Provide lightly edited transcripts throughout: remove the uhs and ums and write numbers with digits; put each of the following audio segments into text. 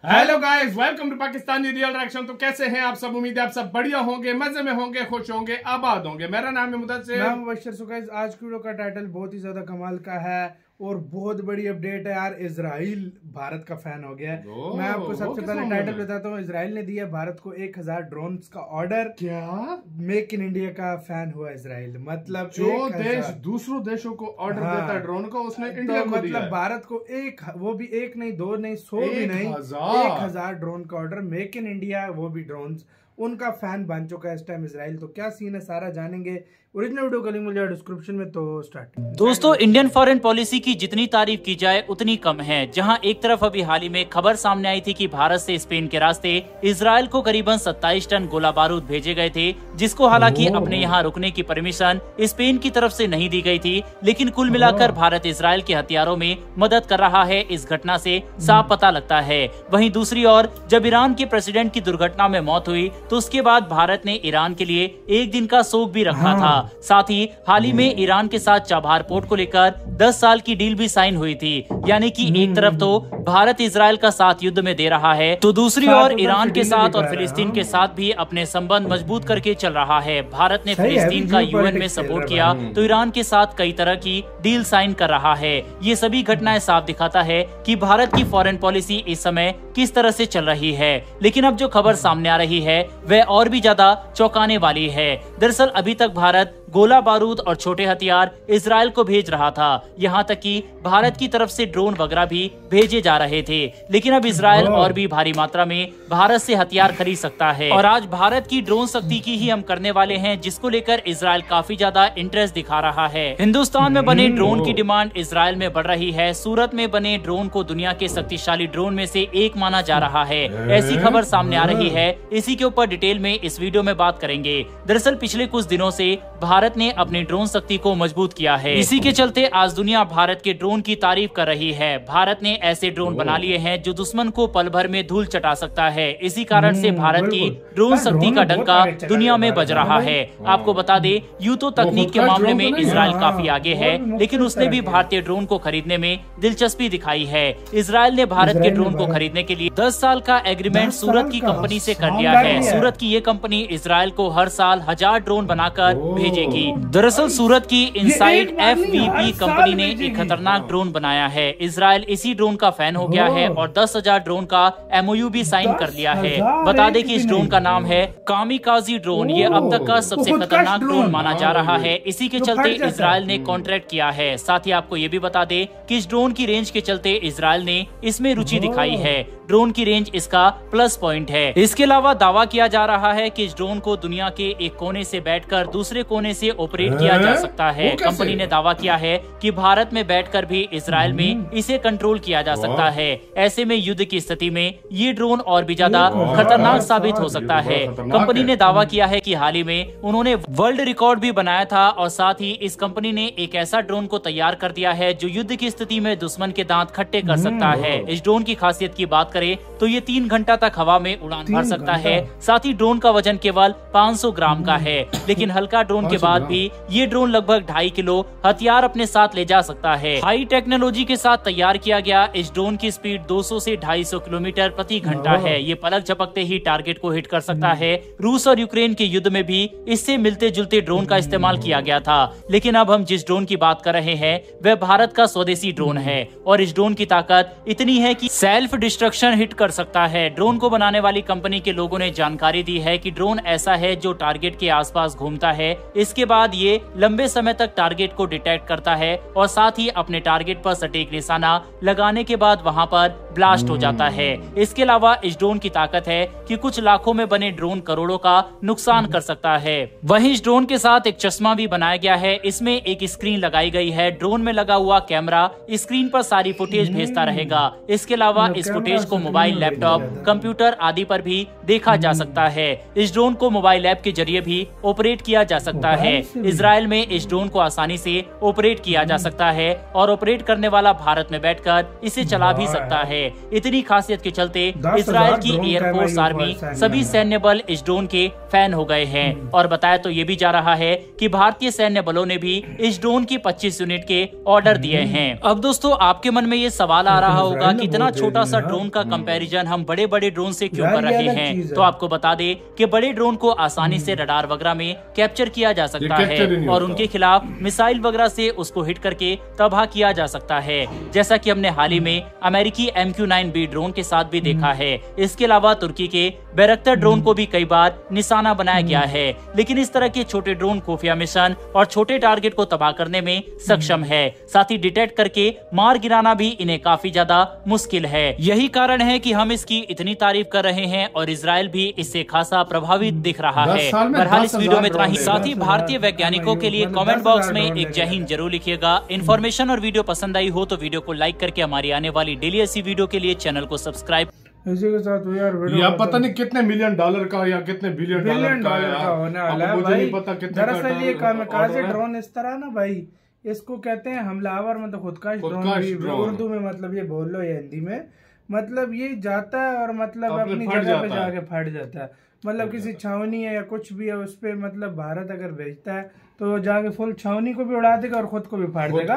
Hello guys, welcome to Pakistani real reaction. तो कैसे हैं आप सब? उम्मीद है आप सब बढ़िया होंगे, मजे में होंगे, खुश होंगे, आबाद होंगे। मेरा नाम है मुदस्सिर। नाम मुबश्शिर। सो गाइस, आज की वीडियो का टाइटल बहुत ही ज्यादा कमाल का है और बहुत बड़ी अपडेट है यार। इजराइल भारत का फैन हो गया है। मैं आपको सबसे पहले टाइटल बताता हूँ। इजराइल ने दिया भारत को 1000 ड्रोन्स का ऑर्डर। क्या मेक इन इंडिया का फैन हुआ इजराइल। मतलब जो देश दूसरों देशों को ऑर्डर देता है ड्रोन का, उसने इंडिया को दिया है। भारत को वो भी एक नहीं, दो नहीं, 100 भी नहीं, 1000 ड्रोन का ऑर्डर। मेक इन इंडिया, वो भी ड्रोन्स। उनका फैन बन चुका है इस टाइम इजराइल। तो क्या सीन है सारा जानेंगे। ओरिजिनल वीडियो का लिंक मिल जाएगा डिस्क्रिप्शन में। तो स्टार्ट। दोस्तों, इंडियन फॉरेन पॉलिसी की जितनी तारीफ की जाए उतनी कम है। जहां एक तरफ अभी हाल ही में खबर सामने आई थी कि भारत से स्पेन के रास्ते इजराइल को करीबन 27 टन गोला बारूद भेजे गए थे, जिसको हालांकि अपने यहां रुकने की परमिशन स्पेन की तरफ से नहीं दी गई थी। लेकिन कुल मिलाकर भारत इजराइल के हथियारों में मदद कर रहा है, इस घटना से साफ पता लगता है। वहीं दूसरी ओर जब ईरान के प्रेसिडेंट की दुर्घटना में मौत हुई तो उसके बाद भारत ने ईरान के लिए एक दिन का शोक भी रखा था। साथ ही हाल ही में ईरान के साथ चाबहार पोर्ट को लेकर 10 साल की डील भी साइन हुई थी। यानी कि एक तरफ तो भारत इजराइल का साथ युद्ध में दे रहा है, तो दूसरी ओर ईरान के साथ और फिलिस्तीन के साथ भी अपने संबंध मजबूत करके चल रहा है। भारत ने फिलिस्तीन का यूएन में सपोर्ट किया तो ईरान के साथ कई तरह की डील साइन कर रहा है। ये सभी घटनाएं साफ दिखाता है कि भारत की फॉरेन पॉलिसी इस समय किस तरह से चल रही है। लेकिन अब जो खबर सामने आ रही है वह और भी ज्यादा चौंकाने वाली है। दरअसल अभी तक भारत गोला बारूद और छोटे हथियार इजराइल को भेज रहा था। यहाँ तक कि भारत की तरफ से ड्रोन वगैरह भी भेजे जा रहे थे। लेकिन अब इजराइल और भी भारी मात्रा में भारत से हथियार खरीद सकता है। और आज भारत की ड्रोन शक्ति की ही हम करने वाले हैं, जिसको लेकर इजराइल काफी ज्यादा इंटरेस्ट दिखा रहा है। हिंदुस्तान में बने ड्रोन की डिमांड इजराइल में बढ़ रही है। सूरत में बने ड्रोन को दुनिया के शक्तिशाली ड्रोन में से एक माना जा रहा है। ऐसी खबर सामने आ रही है। इसी के ऊपर डिटेल में इस वीडियो में बात करेंगे। दरअसल पिछले कुछ दिनों से भारत ने अपनी ड्रोन शक्ति को मजबूत किया है। इसी के चलते आज दुनिया भारत के ड्रोन की तारीफ कर रही है। भारत ने ऐसे ड्रोन बना लिए हैं जो दुश्मन को पल भर में धूल चटा सकता है। इसी कारण से भारत की ड्रोन शक्ति का डंका दुनिया में बज रहा है। आपको बता दें, यूं तो तकनीक के मामले में इजराइल काफी आगे है, लेकिन उसने भी भारतीय ड्रोन को खरीदने में दिलचस्पी दिखाई है। इजराइल ने भारत के ड्रोन को खरीदने के लिए 10 साल का एग्रीमेंट सूरत की कंपनी से कर लिया है। सूरत की ये कंपनी इजराइल को हर साल 1000 ड्रोन बनाकर भेजेगी। दरअसल सूरत की इनसाइड FVP कंपनी ने एक खतरनाक ड्रोन बनाया है। इजराइल इसी ड्रोन का फैन हो गया है और 10,000 ड्रोन का MOU भी साइन कर लिया है। बता दें कि इस ड्रोन का नाम है कामिकाजी ड्रोन। ये अब तक का सबसे खतरनाक ड्रोन माना जा रहा है। इसी के चलते इजराइल ने कॉन्ट्रैक्ट किया है। साथ ही आपको ये भी बता दें कि इस ड्रोन की रेंज के चलते इजराइल ने इसमें रुचि दिखाई है। ड्रोन की रेंज इसका प्लस पॉइंट है। इसके अलावा दावा किया जा रहा है कि इस ड्रोन को दुनिया के एक कोने से बैठकर दूसरे कोने से ऑपरेट किया जा सकता है। कंपनी ने दावा किया है कि भारत में बैठकर भी इजराइल में इसे कंट्रोल किया जा सकता है। ऐसे में युद्ध की स्थिति में ये ड्रोन और भी ज्यादा खतरनाक साबित हो सकता है। कंपनी ने दावा किया है कि हाल ही में उन्होंने वर्ल्ड रिकॉर्ड भी बनाया था और साथ ही इस कंपनी ने एक ऐसा ड्रोन को तैयार कर दिया है जो युद्ध की स्थिति में दुश्मन के दांत खट्टे कर सकता है। इस ड्रोन की खासियत की बात करें तो ये 3 घंटा तक हवा में उड़ान भर सकता है। साथ ही ड्रोन का वजन केवल 500 ग्राम का है। लेकिन हल्का ड्रोन के बाद भी ये ड्रोन लगभग 2.5 किलो हथियार अपने साथ ले जा सकता है। हाई टेक्नोलॉजी के साथ तैयार किया गया इस ड्रोन की स्पीड 200 से 250 किलोमीटर प्रति घंटा है। ये पलक झपकते ही टारगेट को हिट कर सकता है। रूस और यूक्रेन के युद्ध में भी इससे मिलते जुलते ड्रोन का इस्तेमाल किया गया था। लेकिन अब हम जिस ड्रोन की बात कर रहे हैं वह भारत का स्वदेशी ड्रोन है और इस ड्रोन की ताकत इतनी है कि सेल्फ डिस्ट्रक्शन हिट कर सकता है। ड्रोन को बनाने वाली कंपनी के लोगों ने जानकारी दी है कि ड्रोन ऐसा है जो टारगेट के आसपास घूमता है। इसके बाद ये लंबे समय तक टारगेट को डिटेक्ट करता है और साथ ही अपने टारगेट पर सटीक निशाना लगाने के बाद वहां पर ब्लास्ट हो जाता है। इसके अलावा इस ड्रोन की ताकत है कि कुछ लाखों में बने ड्रोन करोड़ों का नुकसान कर सकता है। वहीं इस ड्रोन के साथ एक चश्मा भी बनाया गया है। इसमें एक स्क्रीन लगाई गई है। ड्रोन में लगा हुआ कैमरा स्क्रीन पर सारी फुटेज भेजता रहेगा। इसके अलावा इस फुटेज को मोबाइल, लैपटॉप, कंप्यूटर आदि पर भी देखा जा सकता है। इस ड्रोन को मोबाइल ऐप के जरिए भी ऑपरेट किया जा सकता है। है। इजराइल में इस ड्रोन को आसानी से ऑपरेट किया जा सकता है और ऑपरेट करने वाला भारत में बैठकर इसे चला भी सकता है। इतनी खासियत के चलते इजराइल की एयरफोर्स, आर्मी, सभी सैन्य बल इस ड्रोन के फैन हो गए हैं। और बताया तो ये भी जा रहा है कि भारतीय सैन्य बलों ने भी इस ड्रोन की 25 यूनिट के ऑर्डर दिए हैं। अब दोस्तों आपके मन में ये सवाल आ रहा होगा कि इतना छोटा सा ड्रोन का कंपैरिजन हम बड़े बड़े ड्रोन से क्यों कर रहे हैं। तो आपको बता दे कि बड़े ड्रोन को आसानी से रडार वगैरह में कैप्चर किया जा सकता है और उनके खिलाफ मिसाइल वगैरह से उसको हिट करके तबाह किया जा सकता है, जैसा कि हमने हाल ही में अमेरिकी MQ-9B ड्रोन के साथ भी देखा है। इसके अलावा तुर्की के बैरक्टर ड्रोन को भी कई बार निशाना बनाया गया है। लेकिन इस तरह के छोटे ड्रोन खुफिया मिशन और छोटे टारगेट को तबाह करने में सक्षम है, साथ ही डिटेक्ट करके मार गिराना भी इन्हें काफी ज्यादा मुश्किल है। यही कारण है कि हम इसकी इतनी तारीफ कर रहे हैं और इजराइल भी इससे खासा प्रभावित दिख रहा है। बहरहाल इस वीडियो में इतना ही। साथ ही भारतीय वैज्ञानिकों के लिए कमेंट बॉक्स में एक जय हिंद जरूर लिखिएगा। इन्फॉर्मेशन और वीडियो पसंद आई हो तो वीडियो को लाइक करके हमारी आने वाली डेली ऐसी वीडियो के लिए चैनल को सब्सक्राइब। इसी के साथ यार या पता नहीं कितने $1 मिलियन का या कितने $1 बिलियन का होने वाला है भाई। दरअसल ये कामकाजी ड्रोन इस तरह ना भाई, इसको कहते हैं हमलावर, मतलब खुदकाश ड्रोन। उर्दू में मतलब ये बोल लो या हिंदी में, मतलब ये जाता है और मतलब अपनी जगह पे जाके फट जाता है। मतलब किसी छावनी है या कुछ भी है उस पे, मतलब भारत अगर भेजता है तो जाके फुल छावनी को भी उड़ा देगा और खुद को भी फाड़ देगा।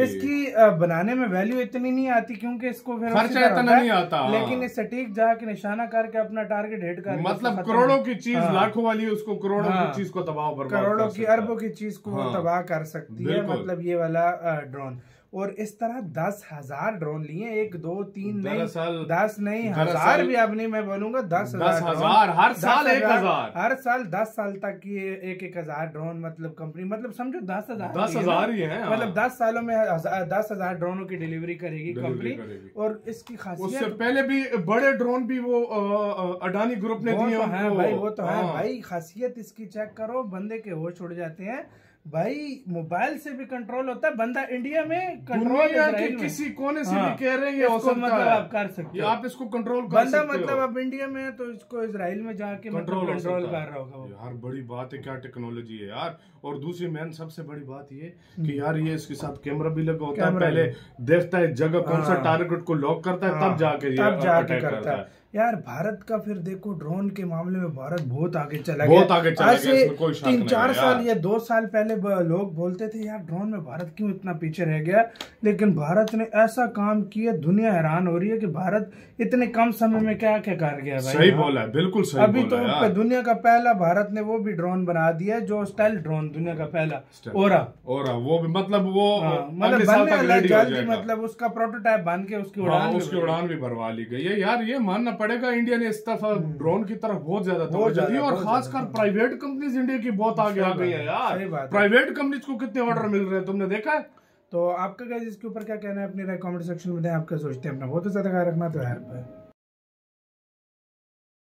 इसकी बनाने में वैल्यू इतनी नहीं आती क्योंकि इसको फिर खर्चा इतना नहीं आता, लेकिन ये सटीक जाके निशाना करके अपना टारगेट हिट कर, मतलब करोड़ों की चीज लाखों वाली उसको करोड़ों की चीज को तबाह, करोड़ों की अरबों की चीज को तबाह कर सकती है, मतलब ये वाला ड्रोन। और इस तरह 10,000 ड्रोन लिए, 1 2 3 नहीं, 10 नहीं, 1000 भी अब नहीं, मैं बोलूंगा 10,000 हर साल 1,000, हर साल 10 साल तक की 1,000 ड्रोन, मतलब कंपनी, मतलब समझो 10,000 ही है, मतलब 10 सालों में 10,000 ड्रोनों की डिलीवरी करेगी कंपनी। और इसकी खासियत, उससे पहले भी बड़े ड्रोन भी वो अडानी ग्रुप ने दिए हैं भाई, वो तो है भाई। खासियत इसकी चेक करो, बंदे के होश उड़ जाते हैं भाई। मोबाइल से भी कंट्रोल होता है, बंदा इंडिया में कंट्रोल के किसी कोने से भी कह रहे हैं मतलब आप कर सकते हो, आप इसको कंट्रोल कर बंदा सकते मतलब अब इंडिया में है तो इसको इजराइल में जाके कंट्रोल कर रहा होगा यार। बड़ी बात है, क्या टेक्नोलॉजी है यार। और दूसरी मेन सबसे बड़ी बात ये कि यार ये इसके साथ कैमरा भी लगा होता है, पहले देखता है जगह कौन सा टारगेट को लॉक करता है, तब जाके अटैक करता है। यार भारत का फिर देखो ड्रोन के मामले में भारत बहुत आगे चला गया, आज से 3-4 साल या 2 साल पहले लोग बोलते थे यार ड्रोन में भारत क्यों इतना पीछे रह गया, लेकिन भारत ने ऐसा काम किया, दुनिया हैरान हो रही है कि भारत इतने कम समय में क्या क्या कर गया भाई। सही बोला है, बिल्कुल सही अभी बोला तो दुनिया का पहला भारत ने वो भी ड्रोन बना दिया जो स्टाइल ड्रोन, दुनिया का पहला ओरा, वो भी मतलब वो जल्दी, मतलब उसका प्रोटोटाइप बन के उसकी उड़ान भी भरवा ली गई है। यार ये मानना पड़ेगा, इंडिया ने इस तरफ ड्रोन की तरफ बहुत ज्यादा तवज्जो दी और खासकर प्राइवेट कंपनीज इंडिया की बहुत आगे आ गई है यार। प्राइवेट कंपनीज को कितने ऑर्डर मिल रहे हैं, तुमने देखा है? तो आपका गाइस इसके ऊपर क्या कहना है, अपनी राय कमेंट सेक्शन में दें। आप क्या सोचते हैं? अपना बहुत ज्यादा ख्याल रखना। तो यार